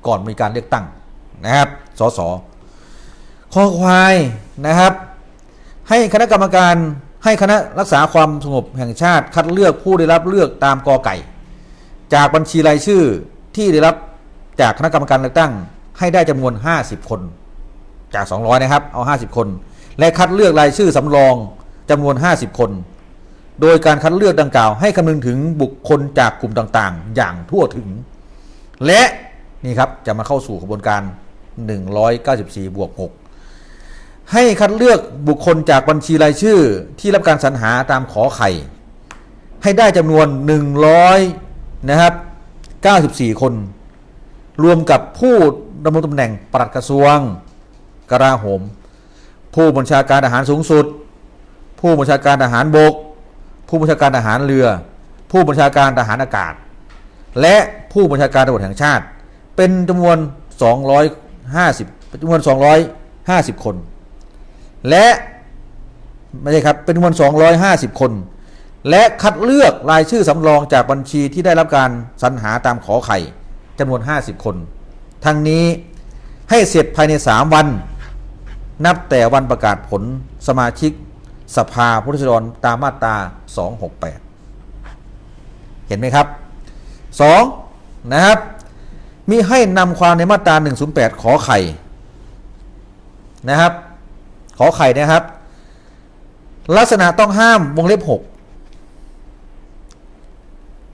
ก่อนมีการเลือกตั้งนะครับสสคอควายนะครับให้คณะกรรมการให้คณะรักษาความสงบแห่งชาติคัดเลือกผู้ได้รับเลือกตามกอไก่จากบัญชีรายชื่อที่ได้รับจากคณะกรรมการเลือกตั้งให้ได้จำนวน 50 คนจาก 200 นะครับเอา 50 คนและคัดเลือกรายชื่อสำรองจำนวน 50 คนโดยการคัดเลือกดังกล่าวให้คำนึงถึงบุคคลจากกลุ่มต่างๆอย่างทั่วถึงและนี่ครับจะมาเข้าสู่กระบวนการ194 บวก 6ให้คัดเลือกบุคคลจากบัญชีรายชื่อที่รับการสรรหาตามขอไข่ให้ได้จำนวน100นะครับ94 คนรวมกับผู้ดำรงตำแหน่งปลัดกระทรวงกลาโหมผู้บัญชาการทหารสูงสุดผู้บัญชาการทหารบกผู้บัญชาการทหารเรือผู้บัญชาการทหารอากาศและผู้บัญชาการตำรวจแห่งชาติเป็นจำนวน250 คนและไม่ใช่ครับเป็นจำนวน250 คนและคัดเลือกรายชื่อสำรองจากบัญชีที่ได้รับการสรรหาตามขอไข่จำนวน50 คนทั้งนี้ให้เสร็จภายใน3 วันนับแต่วันประกาศผลสมาชิกสภาผู้แทนราษฎรตามมาตรา 268 เห็นไหมครับ2นะครับมิให้นำความในมาตรา 108 ขอไข่นะครับขอไข่นะครับลักษณะต้องห้ามวงเล็บ 6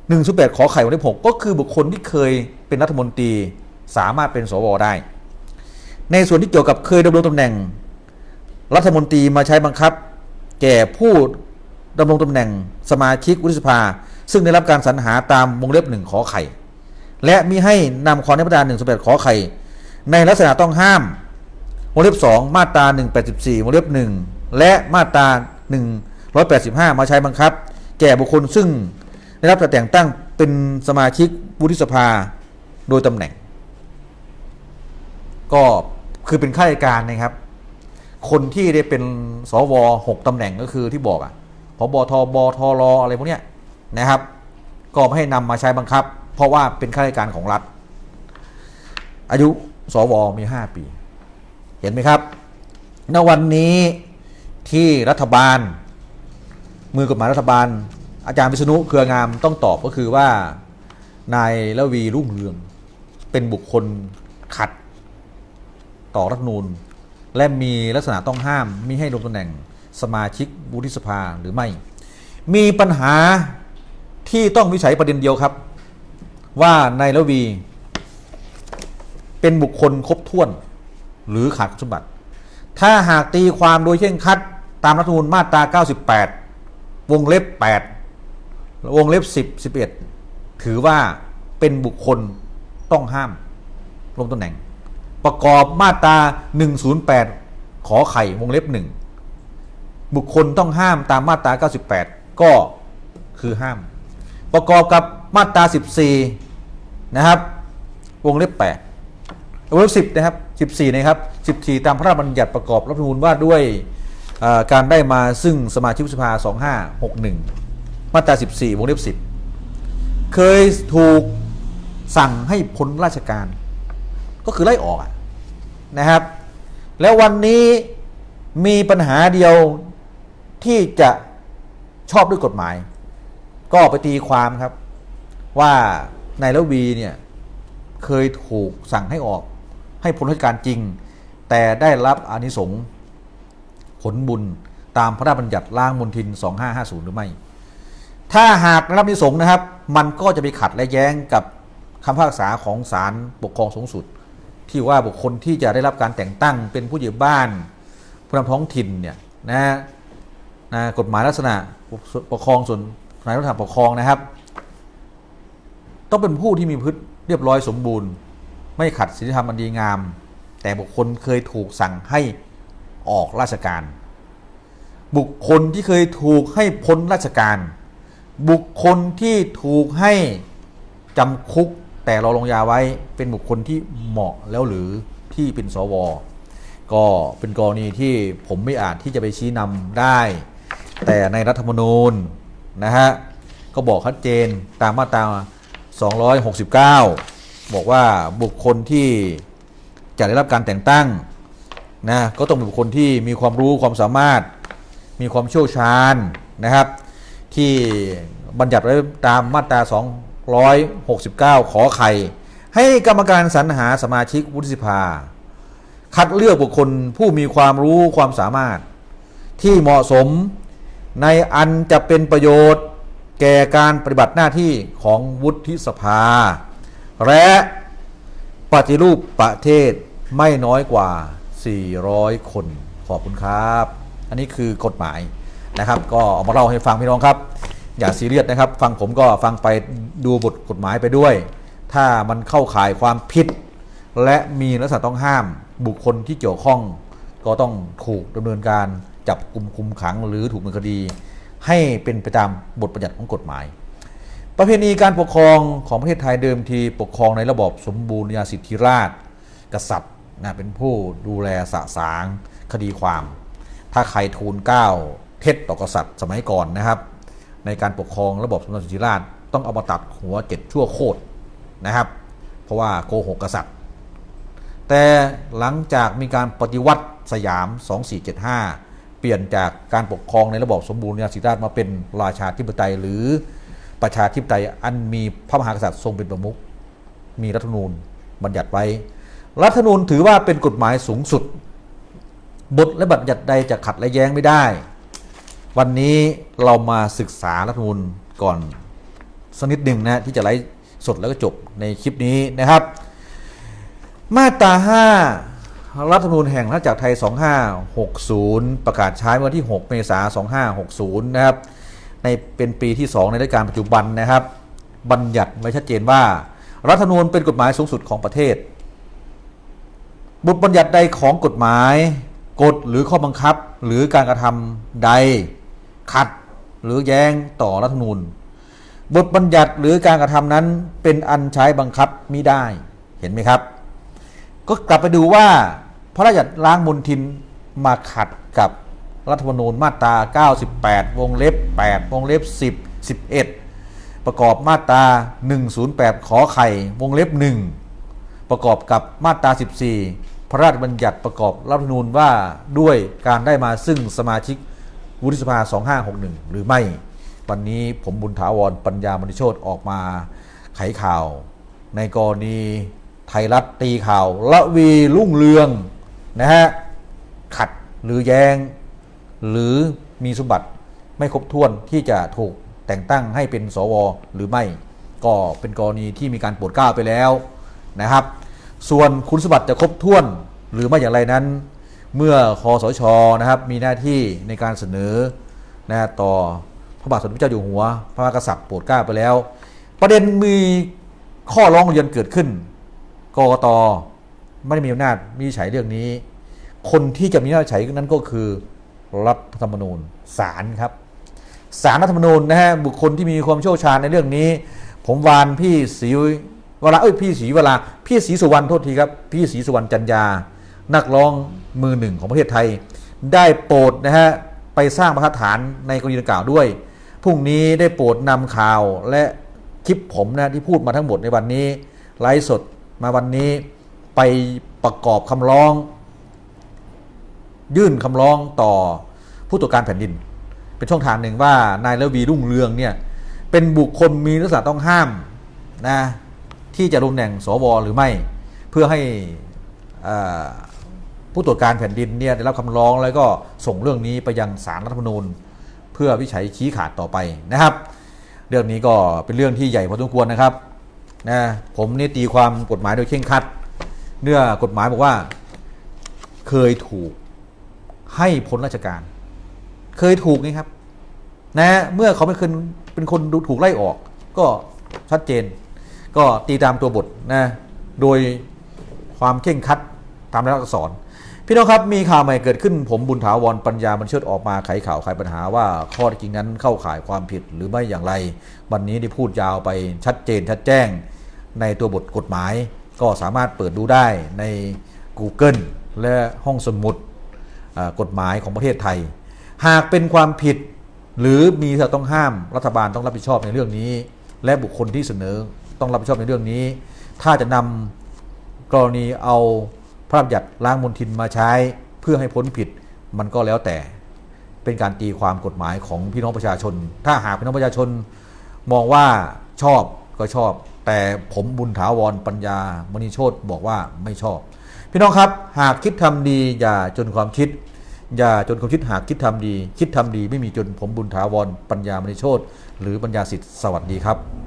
108 ขอไข่วงเล็บ 6ก็คือบุคคลที่เคยเป็นรัฐมนตรีสามารถเป็นสวได้ในส่วนที่เกี่ยวกับเคยดำรงตำแหน่งรัฐมนตรีมาใช้บังคับแก่ผู้ดำรงตำแหน่งสมาชิกวุฒิสภาซึ่งได้รับการสรรหาตามวงเล็บ 1 ขอไข่และมิให้นำความในมาตรา 108 ขอไข่ในลักษณะต้องห้ามวงเล็บ 2 มาตรา 184 วงเล็บ 1 และมาตรา 185 มาใช้บังคับแก่บุคคลซึ่งได้รับแต่งตั้งเป็นสมาชิกวุฒิสภาโดยตำแหน่งก็คือเป็นข้าราชการนะครับคนที่ได้เป็นสว6 ตำแหน่งก็คือที่บอกผบทบทรอะไรพวกเนี้ยนะครับก็ไม่ให้นำมาใช้บังคับเพราะว่าเป็นข้าราชการของรัฐอายุสวมี5 ปีเห็นไหมครับณวันนี้ที่รัฐบาลมือกฎหมายรัฐบาลอาจารย์วิษณุเครืองามต้องตอบก็คือว่านายระวีรุ่งเรืองเป็นบุคคลขัดต่อรัฐธรรมนูญและมีลักษณะต้องห้ามมิให้ลงตำแหน่งสมาชิกวุฒิสภาหรือไม่มีปัญหาที่ต้องวิจัยประเด็นเดียวครับว่านายระวีเป็นบุคคลครบถ้วนหรือขาดคุณสมบัติ ถ้าหากตีความโดยเคร่งครัดตามรัฐธรรมนูญมาตรา 98 วงเล็บ 8 วงเล็บ 10 11 ถือว่าเป็นบุคคลต้องห้ามลงตำแหน่งประกอบมาตรา 108 ขอไข่วงเล็บ 1 บุคคลต้องห้ามตามมาตรา 98 ก็คือห้ามประกอบกับมาตรา 14 นะครับวงเล็บ 8 วงเล็บ 10 นะครับ 14 นะครับ 14 ตามพระราชบัญญัติประกอบรัฐธรรมนูญว่าด้วยการได้มาซึ่งสมาชิกวุฒิสภา 2561 มาตรา 14 วงเล็บ 10 เคยถูกสั่งให้พ้นราชการก็คือไล่ออกนะครับแล้ววันนี้มีปัญหาเดียวที่จะชอบด้วยกฎหมายก็ไปตีความครับว่านายละวีเนี่ยเคยถูกสั่งให้ออกให้พ้นราชการจริงแต่ได้รับอานิสงส์ผลบุญตามพระราชบัญญัติล้างมลทิน 2550 หรือไม่ถ้าหากได้รับอานิสงส์นะครับมันก็จะไปขัดและแย้งกับคำพิพากษาของศาลปกครองสูงสุดที่ว่าบุคคลที่จะได้รับการแต่งตั้งเป็นผู้ใหญ่บ้านผู้นำท้องถิ่นเนี่ยนะกฎหมายลักษณะปกครองส่วนนายรัฐปกครองนะครับต้องเป็นผู้ที่มีพฤติเรียบร้อยสมบูรณ์ไม่ขัดศีลธรรมอันดีงามแต่บุคคลเคยถูกสั่งให้ออกราชการบุคคลที่เคยถูกให้พ้นราชการบุคคลที่ถูกให้จำคุกแต่รอลงยาไว้เป็นบุคคลที่เหมาะแล้วหรือที่เป็นสวก็เป็นกรณีที่ผมไม่อาจที่จะไปชี้นำได้แต่ในรัฐธรรมนูญนะฮะก็บอกชัดเจนตามมาตรา 269 บอกว่าบุคคลที่จะได้รับการแต่งตั้งนะก็ต้องเป็นบุคคลที่มีความรู้ความสามารถมีความเชี่ยวชาญนะครับที่บัญญัติไว้ตามมาตรา 269 ขอไข่ให้กรรมการสรรหาสมาชิกวุฒิสภาคัดเลือกบุคคลผู้มีความรู้ความสามารถที่เหมาะสมในอันจะเป็นประโยชน์แก่การปฏิบัติหน้าที่ของวุฒิสภาและปฏิรูปประเทศไม่น้อยกว่า 400 คนขอบคุณครับอันนี้คือกฎหมายนะครับก็เอามาเล่าให้ฟังพี่น้องครับอย่าซีเรียสนะครับฟังผมก็ฟังไปดูบทกฎหมายไปด้วยถ้ามันเข้าข่ายความผิดและมีลักษณะต้องห้ามบุคคลที่เกี่ยวข้องก็ต้องถูกดำเนินการจับกุมคุมขังหรือถูกดำเนินคดีให้เป็นไปตามบทบัญญัติของกฎหมายประเพณีการปกครองของประเทศไทยเดิมทีปกครองในระบอบสมบูรณาญาสิทธิราชย์กษัตริย์เป็นผู้ดูแลสะสางคดีความถ้าใครทูลเกล้าเท็จต่อกษัตริย์สมัยก่อนนะครับในการปกครองระบอบสมบูรณาญาสิทธิราชย์ต้องเอามาตัดหัว7ชั่วโคตรนะครับเพราะว่าโกหกกษัตริย์แต่หลังจากมีการปฏิวัติสยาม 2475 เปลี่ยนจากการปกครองในระบอบสมบูรณาญาสิทธิราชย์มาเป็นราชาธิปไตยหรือประชาธิปไตยอันมีพระมหากษัตริย์ทรงเป็นประมุขมีรัฐธรรมนูญบัญญัติไว้รัฐธรรมนูญถือว่าเป็นกฎหมายสูงสุดบทและบัญญัติใดจะขัดและแย้งไม่ได้วันนี้เรามาศึกษารัฐธรรมนูญก่อนสักนิดหนึ่งนะที่จะไลฟ์สดแล้วก็จบในคลิปนี้นะครับมาตรา 5 รัฐธรรมนูญแห่งราชอาณาจักรไทย 2560 ประกาศใช้เมื่อวันที่ 6 เมษายน 2560 นะครับในเป็นปีที่ 2 ในรัชกาลปัจจุบันนะครับบัญญัติไว้ชัดเจนว่ารัฐธรรมนูญเป็นกฎหมายสูงสุดของประเทศบทบัญญัติใดของกฎหมายกฎหรือข้อบังคับหรือการกระทำใดขัดหรือแย้งต่อรัฐธรรมนูญบทบัญญัติหรือการกระทำนั้นเป็นอันใช้บังคับมิได้เห็นไหมครับก็กลับไปดูว่าพระราชบัญญัติล้างมลทินมาขัดกับรัฐธรรมนูญมาตรา 98 วงเล็บ 8 วงเล็บ 10 11 ประกอบมาตรา 108 ขอไข่วงเล็บ 1 ประกอบกับมาตรา 14 พระราชบัญญัติประกอบรัฐธรรมนูญว่าด้วยการได้มาซึ่งสมาชิกวุฒิสภา 2561 หรือไม่วันนี้ผมบุญถาวรปัญญามณีโชติออกมาไขข่าวในกรณีไทยรัฐตีข่าวละวีรุ่งเรืองนะฮะขัดหรือแย้งหรือมีสมบัติไม่ครบถ้วนที่จะถูกแต่งตั้งให้เป็นสวหรือไม่ก็เป็นกรณีที่มีการโปรดเกล้าไปแล้วนะครับส่วนคุณสมบัติจะครบถ้วนหรือไม่อย่างไรนั้น เมื่อคสชนะครับมีหน้าที่ในการเสนอนะต่อพระบาทสมเด็จพระเจ้าอยู่หัวพระมหากษัตริย์โปรดเกล้าไปแล้วประเด็นมีข้อร้องเรียนเกิดขึ้นกกตไม่ได้มีอำนาจวินิจฉัยเรื่องนี้คนที่จะมีอำนาจวินิจฉัยนั้นก็คือรัฐธรรมนูญศาลครับศาลรัฐธรรมนูญนะฮะบุคคลที่มีความเชี่ยวชาญในเรื่องนี้ผมวานพี่ศรีวราพี่ศรีวราพี่ศรีสุวรรณโทษทีครับพี่ศรีสุวรรณจันยานักร้องมือหนึ่งของประเทศไทยได้โปรดนะฮะไปสร้างบรรทัดฐานในกรณีดังกล่าวด้วยพรุ่งนี้ได้โปรดนำข่าวและคลิปผมนะที่พูดมาทั้งหมดในวันนี้ไลฟ์สดมาวันนี้ไปประกอบคำร้องยื่นคำร้องต่อผู้ตรวจการแผ่นดินเป็นช่องทางหนึ่งว่านายระวีรุ่งเรืองเนี่ยเป็นบุคคลมีลักษณะต้องห้ามนะที่จะลงตำแหน่งสวหรือไม่เพื่อให้ผู้ตรวจการแผ่นดินเนี่ยได้รับคำร้องแล้วก็ส่งเรื่องนี้ไปยังศาลรัฐธรรมนูญเพื่อวินิจฉัยชี้ขาดต่อไปนะครับเรื่องนี้ก็เป็นเรื่องที่ใหญ่พอสมควรนะครับนะผมนี่ตีความกฎหมายโดยเคร่งครัดเนื้อกฎหมายบอกว่าเคยถูกให้พ้นราชการเคยถูกนี่ครับนะเมื่อเขาเป็นคนถูกไล่ออกก็ชัดเจนก็ตีตามตัวบทนะโดยความเคร่งครัดตามรัฐอักษรพี่น้องครับมีข่าวใหม่เกิดขึ้นผมบุญถาวรปัญญาบรรเชิดออกมาไขข่าวไขปัญหาว่าข้อเท็จจริงนั้นเข้าข่ายความผิดหรือไม่อย่างไรวันนี้ได้พูดยาวไปชัดเจนชัดแจ้งในตัวบทกฎหมายก็สามารถเปิดดูได้ใน Google และห้องสมุดกฎหมายของประเทศไทยหากเป็นความผิดหรือมีเหตุต้องห้ามรัฐบาลต้องรับผิดชอบในเรื่องนี้และบุคคลที่เสนอต้องรับผิดชอบในเรื่องนี้ถ้าจะนำกรณีเอาพระราชบัญญัติล้างมลทินมาใช้เพื่อให้พ้นผิดมันก็แล้วแต่เป็นการตีความกฎหมายของพี่น้องประชาชนถ้าหากพี่น้องประชาชนมองว่าชอบก็ชอบแต่ผมบุญถาวรปัญญามณีโชติบอกว่าไม่ชอบพี่น้องครับหากคิดทำดีอย่าจนความคิดอย่าจนความคิดหากคิดทำดีไม่มีจนผมบุญถาวรปัญญามณีโชติหรือปัญญาสิทธิ์สวัสดีครับ